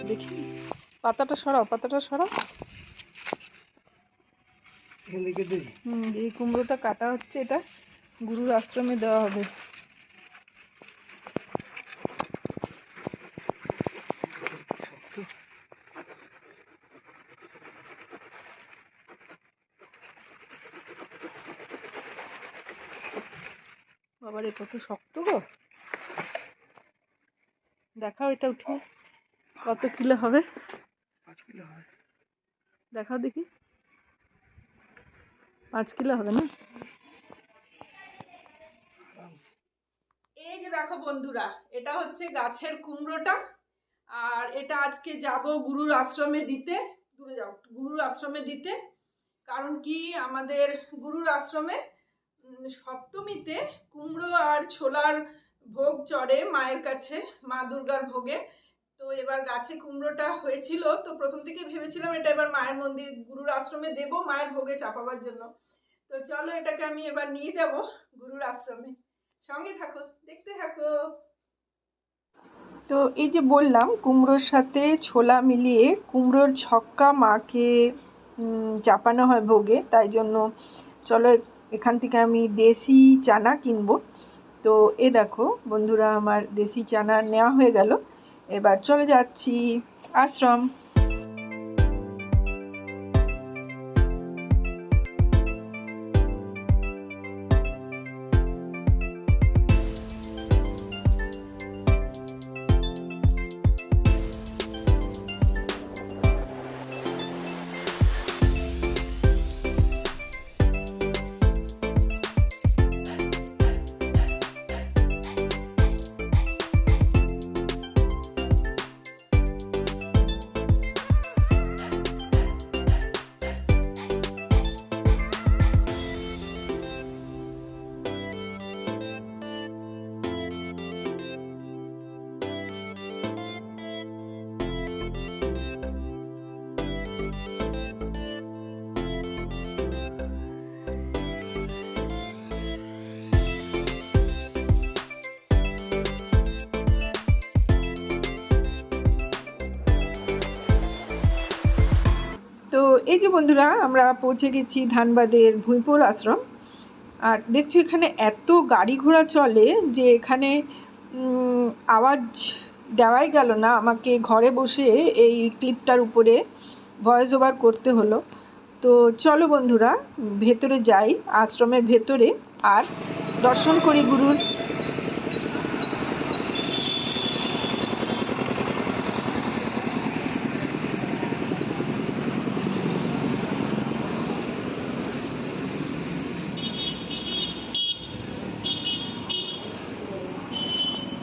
দেখি পাতাটা সরাও, পাতাটা সরাও। এই কুমড়োটা কাটা হচ্ছে, এটা গুরুর আশ্রমে দেওয়া হবে। বাবারে কত শক্ত গো। দেখাও এটা উঠে কত কিলো হবে। 5 কিলো হবে। দেখাও দেখি। 5 কিলো হবে না? এই যে দেখো বন্ধুরা, এটা হচ্ছে গাছের কুমড়োটা। আর এটা আজকে যাব গুরুর আশ্রমে দিতে। দূরে যাও, গুরুর আশ্রমে দিতে। কারণ কি, আমাদের গুরুর আশ্রমে সপ্তমীতে কুমড়ো আর ছোলার ভোগ চড়ে মায়ের কাছে, মা দুর্গার ভোগে। তো এবার গাছে কুমড়োটা হয়েছিল, তো প্রথম থেকে ভেবেছিলাম এটা এবার মায়ের মন্দির গুরুর আশ্রমে দেব, মায়ের ভোগে চাপাবার জন্য। তো চলো এটাকে আমি এবার নিয়ে যাব গুরুর আশ্রমে। সঙ্গে থাকো, দেখতে থাকো। তো এই যে বললাম কুমড়োর সাথে ছোলা মিলিয়ে কুমড়োর ছক্কা মাকে চাপানো হয় ভোগে, তাই জন্য চলো এখান থেকে আমি দেশি চানা কিনবো। তো এ দেখো বন্ধুরা, আমার দেশি চানা নেওয়া হয়ে গেল। এবার চলে যাচ্ছি আশ্রম। তো এই যে বন্ধুরা, আমরা পৌঁছে গেছি ধানবাদের ভুঁইপুর আশ্রম। আর দেখছো এখানে এত গাড়ি ঘোড়া চলে যে এখানে আওয়াজ দেওয়াই গেল না, আমাকে ঘরে বসে এই ক্লিপটার উপরে ভয়েস ওভার করতে হলো। তো চলো বন্ধুরা ভেতরে যাই, আশ্রমের ভেতরে, আর দর্শন করি গুরুর।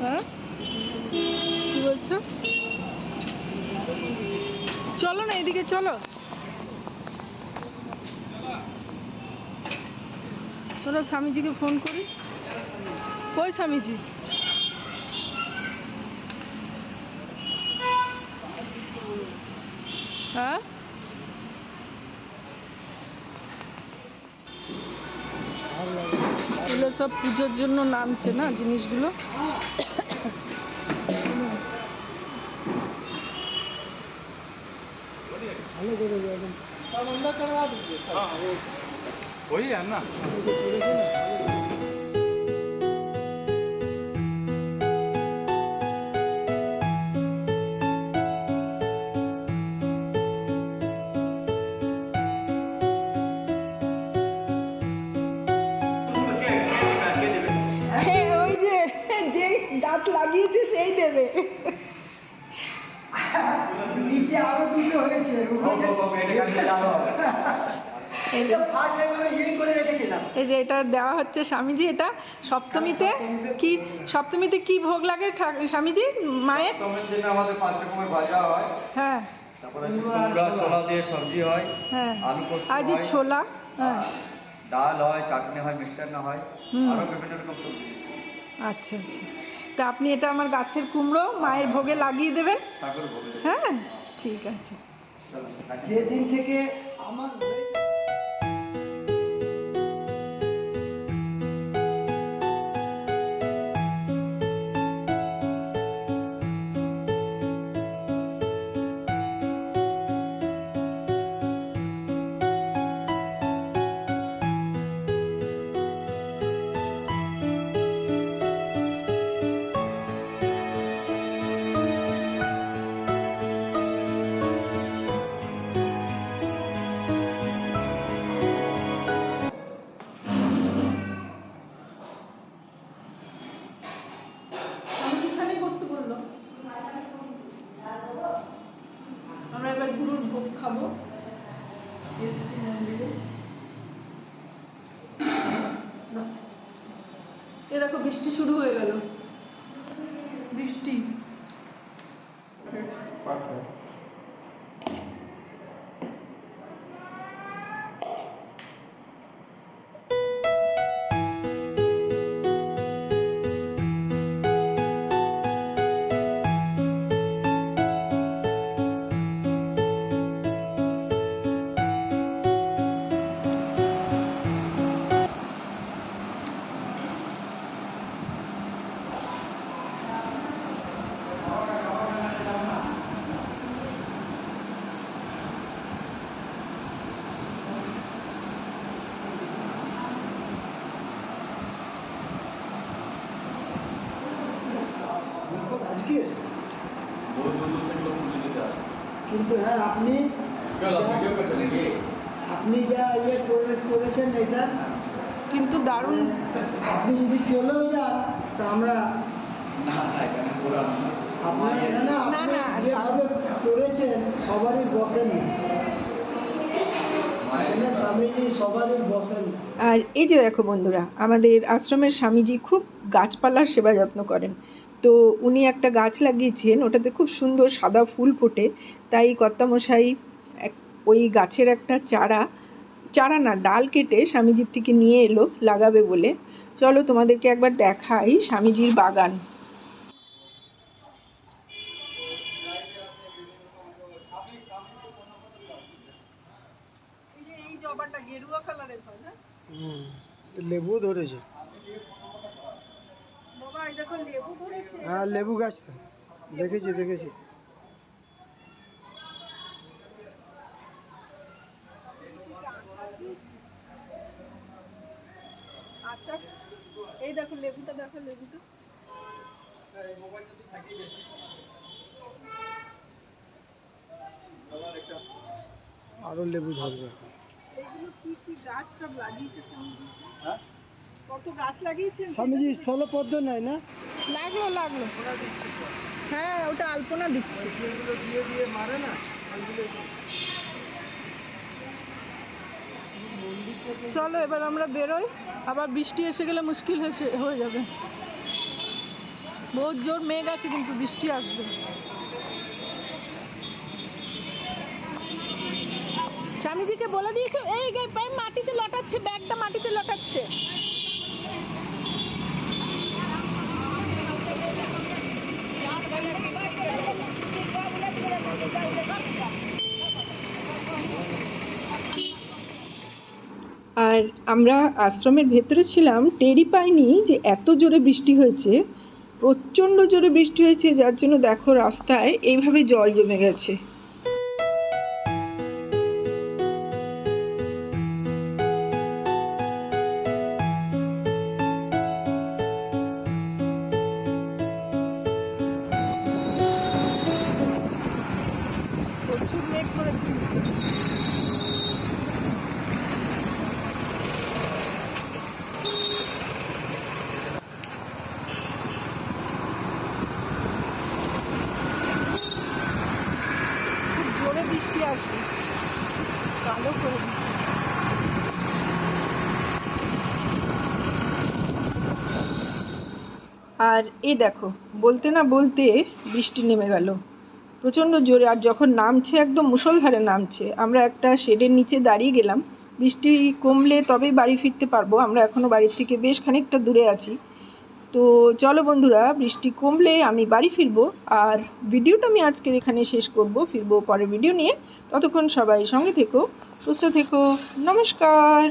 হ্যাঁ কি বলছো? চলো না এদিকে চলো, চলো স্বামীজিকে ফোন করি। কই স্বামীজি? হ্যাঁ এগুলো সব পুজোর জন্য নামছে না জিনিসগুলো। वही है ना। ওই যে যে গাছ লাগিয়েছে সেই দেবে। নিচে আরো দুটো হয়েছে, এই যে এটা দেওয়া হচ্ছে স্বামীজি। এটা সপ্তমীতে কি, সপ্তমীতে কি ভোগ লাগে স্বামীজি মায়ের? আমাদের 5 রকমের ভাজা হয়। হ্যাঁ, তারপরে কুমড়া ছোলা দিয়ে সবজি হয়। হ্যাঁ, আলু পোস্ত আর যে হয়, ছোলা, হ্যাঁ, ডাল হয়, চাটনি হয়, মিষ্টান্ন হয়, আরো বিভিন্ন রকম সবজি। আচ্ছা আচ্ছা। তা আপনি এটা আমার গাছের কুমড়ো মায়ের ভোগে লাগিয়ে দেবেন। ঠাকুর ভোগে দেবে। হ্যাঁ ঠিক আছে। চলো, যেদিন থেকে আমার দেখো বৃষ্টি শুরু হয়ে গেল, বৃষ্টি। আজকে কিন্তু হ্যাঁ আপনি যা করেছেন এটা কিন্তু দারুণ। আপনি যদি চলেও যান তো আমরা আপনার না, আপনি না, যেভাবে করেছেন সবারই বসেন না, স্বামীজি সবারই বসেন না। আর এই যে দেখো বন্ধুরা, আমাদের আশ্রমের স্বামীজি খুব গাছপালার সেবা যত্ন করেন। তো উনি একটা গাছ লাগিয়েছেন, ওটাতে খুব সুন্দর সাদা ফুল ফোটে। তাই কর্তামশাই ওই গাছের একটা চারা না, ডাল কেটে স্বামীজির থেকে নিয়ে এলো লাগাবে বলে। চলো তোমাদেরকে একবার দেখাই স্বামীজির বাগান। এই জবাটা গেরুয়া কালারের হয় না? লেবু ধরেছে। বাবা এই দেখো লেবু ধরেছে। হ্যাঁ লেবু গাছ তো দেখেছি। আচ্ছা এই দেখো লেবুটা, আরো লেবু ধরবে। এইগুলো কি গাছ সব লাগিয়েছে স্বামীজি? কত গাছ লাগিয়েছেন স্বামীজি স্থলপদ্ম নেয় না? লাগলো। হ্যাঁ ওটা আলপনা দিচ্ছে। এগুলো দিয়ে মারে না। চলো এবার আমরা বেরোই, আবার বৃষ্টি এসে গেলে মুশকিল হয়ে যাবে। বহুত জোর মেঘ আছে, কিন্তু বৃষ্টি আসবে। স্বামীজিকে বলে দিয়েছো? এই মাটিতে লটাচ্ছে, ব্যাগটা মাটিতে লটাচ্ছে। আর আমরা আশ্রমের ভেতরে ছিলাম, টেরই পাইনি যে এত জোরে বৃষ্টি হয়েছে। প্রচণ্ড জোরে বৃষ্টি হয়েছে, যার জন্য দেখো রাস্তায় এইভাবে জল জমে গেছে। প্রচুর মেঘ করেছে। জোরে বৃষ্টি আসবে, কালো করে দিচ্ছে। আর এই দেখো, বলতে না বলতে বৃষ্টি নেমে গেল প্রচণ্ড জোরে। আর যখন নামছে, একদম মুষলধারে নামছে। আমরা একটা শেডের নিচে দাঁড়িয়ে গেলাম, বৃষ্টি কমলে তবেই বাড়ি ফিরতে পারবো। আমরা এখনও বাড়ির থেকে বেশ খানিকটা দূরে আছি। তো চলো বন্ধুরা, বৃষ্টি কমলে আমি বাড়ি ফিরবো। আর ভিডিওটা আমি আজকের এখানে শেষ করব, ফিরবো পরের ভিডিও নিয়ে। ততক্ষণ সবাই সঙ্গে থেকো, সুস্থ থেকো, নমস্কার।